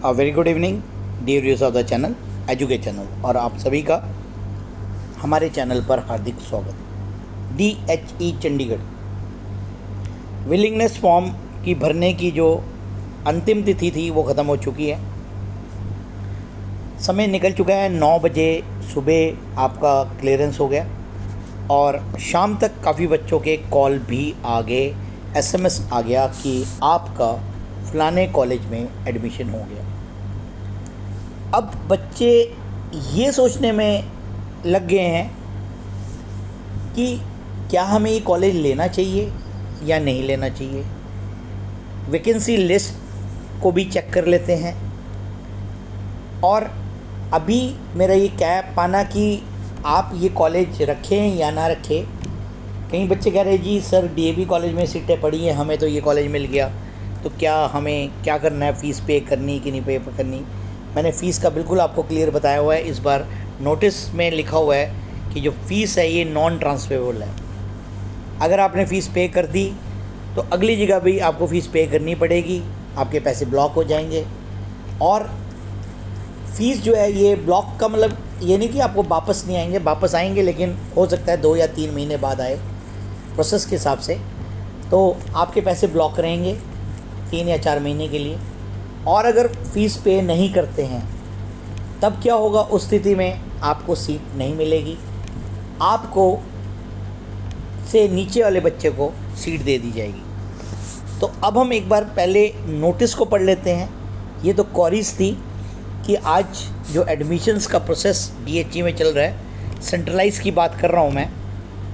Very good evening dear viewers of the channel Educate channel, और आप सभी का हमारे चैनल पर हार्दिक स्वागत। DHE चंडीगढ़ विलिंगनेस फॉर्म की भरने की जो अंतिम तिथि थी वो ख़त्म हो चुकी है। समय निकल चुका है, 9 बजे सुबह आपका क्लियरेंस हो गया और शाम तक काफ़ी बच्चों के कॉल भी आ गए, SMS आ गया कि आपका फलाने कॉलेज में एडमिशन हो गया। अब बच्चे ये सोचने में लग गए हैं कि क्या हमें ये कॉलेज लेना चाहिए या नहीं लेना चाहिए। वैकेंसी लिस्ट को भी चेक कर लेते हैं और अभी मेरा ये कह पाना कि आप ये कॉलेज रखें या ना रखें। कई बच्चे कह रहे जी सर DAV कॉलेज में सीटें पड़ी हैं, हमें तो ये कॉलेज मिल गया, तो क्या हमें क्या करना है, फ़ीस पे करनी कि नहीं पे करनी। मैंने फ़ीस का बिल्कुल आपको क्लियर बताया हुआ है। इस बार नोटिस में लिखा हुआ है कि जो फ़ीस है ये नॉन ट्रांसफरेबल है। अगर आपने फ़ीस पे कर दी तो अगली जगह भी आपको फ़ीस पे करनी पड़ेगी, आपके पैसे ब्लॉक हो जाएंगे। और फ़ीस जो है ये ब्लॉक का मतलब ये नहीं कि आपको वापस नहीं आएंगे, वापस आएंगे लेकिन हो सकता है 2 या 3 महीने बाद आए प्रोसेस के हिसाब से। तो आपके पैसे ब्लॉक रहेंगे 3 या 4 महीने के लिए। और अगर फ़ीस पे नहीं करते हैं तब क्या होगा, उस स्थिति में आपको सीट नहीं मिलेगी, आपको से नीचे वाले बच्चे को सीट दे दी जाएगी। तो अब हम एक बार पहले नोटिस को पढ़ लेते हैं। ये तो क्वेरीज थी कि आज जो एडमिशन्स का प्रोसेस DHE में चल रहा है, सेंट्रलाइज की बात कर रहा हूँ मैं,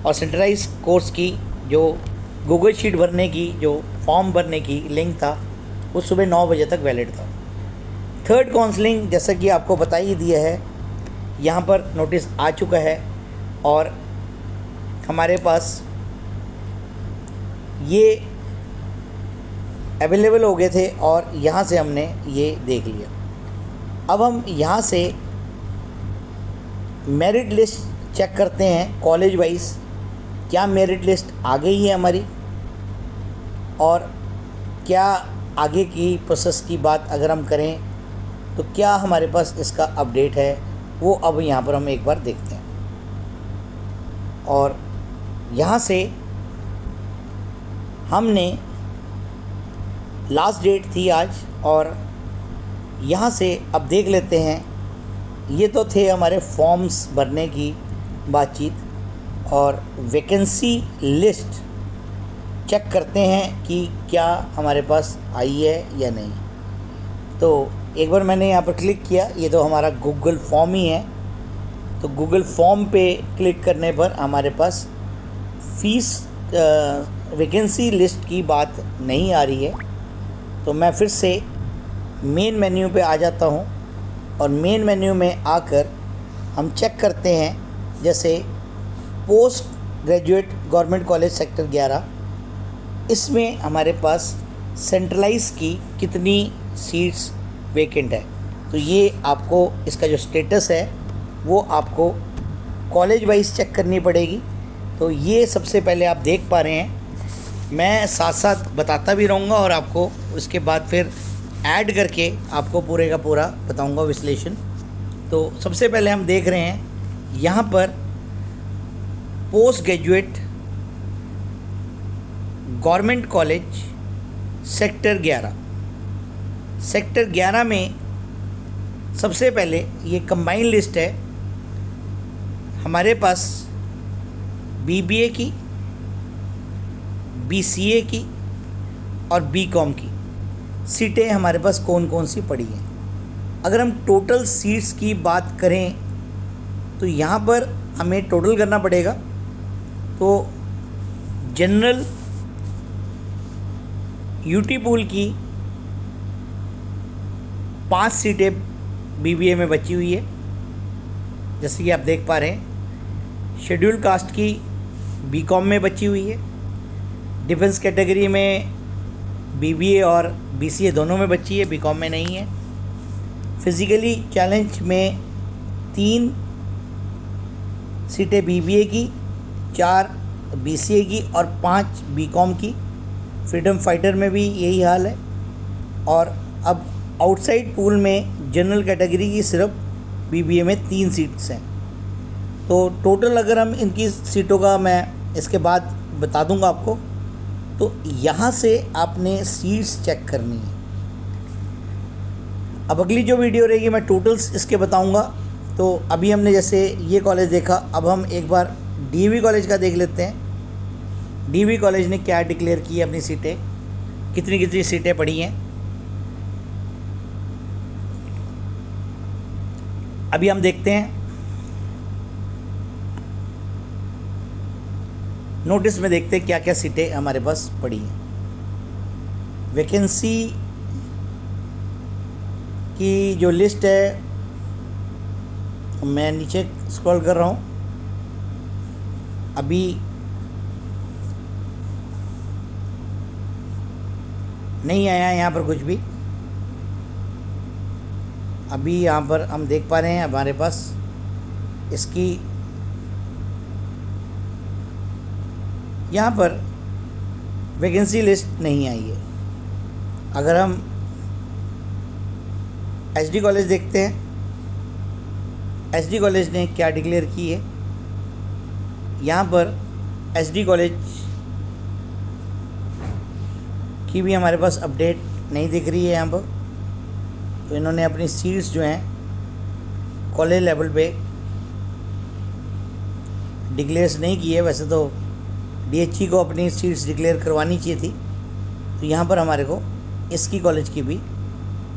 और सेंट्रलाइज कोर्स की जो गूगल शीट भरने की जो फॉर्म भरने की लिंक था वो सुबह 9 बजे तक वैलिड था। थर्ड काउंसलिंग जैसा कि आपको बता ही दिया है, यहाँ पर नोटिस आ चुका है और हमारे पास ये अवेलेबल हो गए थे और यहाँ से हमने ये देख लिया। अब हम यहाँ से मेरिट लिस्ट चेक करते हैं कॉलेज वाइज, क्या मेरिट लिस्ट आ गई है हमारी, और क्या आगे की प्रोसेस की बात अगर हम करें तो क्या हमारे पास इसका अपडेट है, वो अब यहाँ पर हम एक बार देखते हैं। और यहाँ से हमने लास्ट डेट थी आज, और यहाँ से अब देख लेते हैं। ये तो थे हमारे फॉर्म्स भरने की बातचीत, और वैकेंसी लिस्ट चेक करते हैं कि क्या हमारे पास आई है या नहीं। तो एक बार मैंने यहाँ पर क्लिक किया, ये तो हमारा गूगल फॉर्म ही है। तो गूगल फॉर्म पे क्लिक करने पर हमारे पास फ़ीस वैकेंसी लिस्ट की बात नहीं आ रही है। तो मैं फिर से मेन मेन्यू पे आ जाता हूँ, और मेन मेन्यू में आकर हम चेक करते हैं, जैसे post graduate government college sector 11, इसमें हमारे पास सेंट्रलाइज की कितनी सीट्स वेकेंट है। तो ये आपको इसका जो स्टेटस है वो आपको कॉलेज वाइज चेक करनी पड़ेगी। तो ये सबसे पहले आप देख पा रहे हैं, मैं साथ साथ बताता भी रहूँगा और आपको उसके बाद फिर ऐड करके आपको पूरे का पूरा बताऊँगा विश्लेषण। तो सबसे पहले हम देख रहे हैं यहाँ पर post graduate government college sector 11। Sector 11 में सबसे पहले ये कंबाइन लिस्ट है हमारे पास BBA की, BCA की और BCom की सीटें हमारे पास कौन कौन सी पड़ी हैं। अगर हम टोटल सीट्स की बात करें तो यहाँ पर हमें टोटल करना पड़ेगा। तो जनरल UT पूल की 5 सीटें BBA में बची हुई है, जैसे कि आप देख पा रहे हैं। शेड्यूल कास्ट की BCom में बची हुई है। डिफेंस कैटेगरी में BBA और BCA दोनों में बची है, BCom में नहीं है। फिज़िकली चैलेंज में 3 सीटें BBA की, 4 BCA की और 5 BCom की। फ्रीडम फाइटर में भी यही हाल है। और अब आउटसाइड पूल में जनरल कैटेगरी की सिर्फ बीबीए में 3 सीट्स हैं। तो टोटल अगर हम इनकी सीटों का मैं इसके बाद बता दूंगा आपको। तो यहाँ से आपने सीट्स चेक करनी है। अब अगली जो वीडियो रहेगी मैं टोटल्स इसके बताऊंगा। तो अभी हमने जैसे ये कॉलेज देखा, अब हम एक बार डीएवी कॉलेज का देख लेते हैं। डीएवी कॉलेज ने क्या डिक्लेयर की है अपनी सीटें, कितनी कितनी सीटें पड़ी हैं। अभी हम देखते हैं नोटिस में, देखते हैं क्या क्या सीटें हमारे पास पड़ी हैं। वैकेंसी की जो लिस्ट है, मैं नीचे स्क्रॉल कर रहा हूँ, अभी नहीं आया यहाँ पर कुछ भी। अभी यहाँ पर हम देख पा रहे हैं हमारे पास इसकी यहाँ पर वैकेंसी लिस्ट नहीं आई है। अगर हम एसडी कॉलेज देखते हैं, एसडी कॉलेज ने क्या डिक्लेयर की है। यहाँ पर एसडी कॉलेज की भी हमारे पास अपडेट नहीं दिख रही है यहाँ पर। तो इन्होंने अपनी सीट्स जो हैं कॉलेज लेवल पे डिक्लेयर नहीं की है। वैसे तो डीएचई को अपनी सीट्स डिक्लेयर करवानी चाहिए थी। तो यहाँ पर हमारे को इसकी कॉलेज की भी,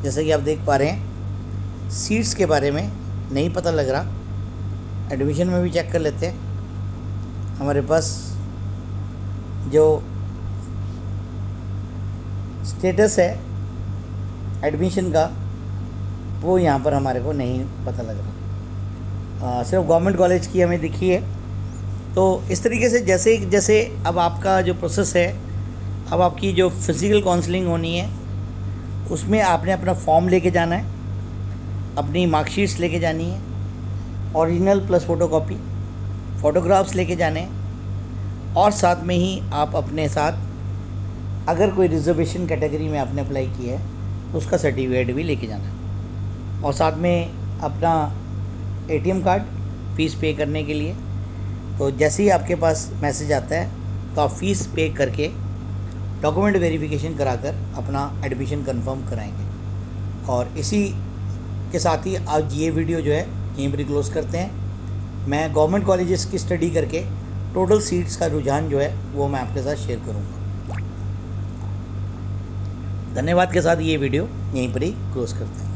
जैसे कि आप देख पा रहे हैं, सीट्स के बारे में नहीं पता लग रहा। एडमिशन में भी चेक कर लेते हैं। हमारे पास जो स्टेटस है एडमिशन का वो यहाँ पर हमारे को नहीं पता लग रहा। सिर्फ गवर्नमेंट कॉलेज की हमें दिखी है। तो इस तरीके से जैसे जैसे अब आपका जो प्रोसेस है, अब आपकी जो फिज़िकल काउंसलिंग होनी है उसमें आपने अपना फॉर्म लेके जाना है, अपनी मार्कशीट्स लेके जानी है, ओरिजिनल प्लस फ़ोटोकॉपी, फ़ोटोग्राफ्स लेके जाने हैं, और साथ में ही आप अपने साथ अगर कोई रिजर्वेशन कैटेगरी में आपने अप्लाई किया है तो उसका सर्टिफिकेट भी लेके जाना है, और साथ में अपना एटीएम कार्ड फ़ीस पे करने के लिए। तो जैसे ही आपके पास मैसेज आता है तो आप फ़ीस पे करके डॉक्यूमेंट वेरिफिकेशन कराकर अपना एडमिशन कंफर्म कराएंगे। और इसी के साथ ही आज ये वीडियो जो है यहीं पर क्लोज़ करते हैं। मैं गवर्नमेंट कॉलेजेस की स्टडी करके टोटल सीट्स का रुझान जो है वो मैं आपके साथ शेयर करूँगा। धन्यवाद के साथ ये वीडियो यहीं पर ही क्लोज़ करते हैं।